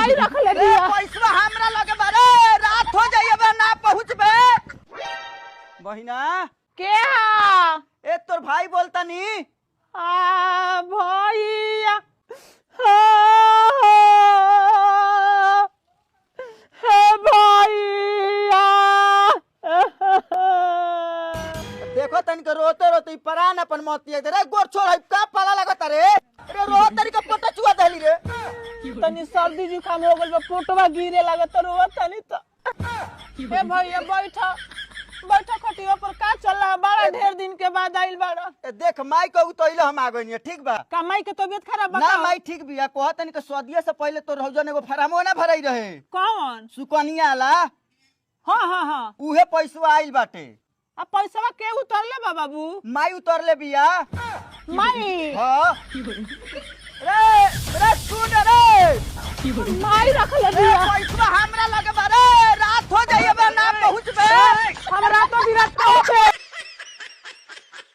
माई रख ले दिया पैसा हमरा लगे बारे रात हो जाइए बे ना पहुंचबे बहिना के हा ए तोर भाई बोलता नी आ भैया हे भैया देखो तनिक रोते रोते परान अपन मोती रे गोर छोड़ है का पाला लगता रे रे रो तनिक पोटा चुआ दहली रे तनी सर्दी जुकाम हो गइल बा पोटवा गिरे लागत रोवा तनी त हे भैया बैठा बैठा खटिया पर का चल रहा बड़ा ढेर दिन के बाद आइल बाड़ा देख माई कहू तो इले हम आ गइनी ठीक बा का माई के तबीयत खराब बा ना माई ठीक बिया कह तनिक सदिया से पहले तो रहुजन एगो फरामो ना भरई रहे कौन सुकनिया ला हां उहे पैसा आइल बाटे आ पैसा के उतरले बा बाबू माई उतरले बिया माई हां रे रे सुन रे माई रख ले दिया पैसा हमरा लगे बारे रात हो जाइए बे ना पहुंचबे हमरा तो विराट पहुंचे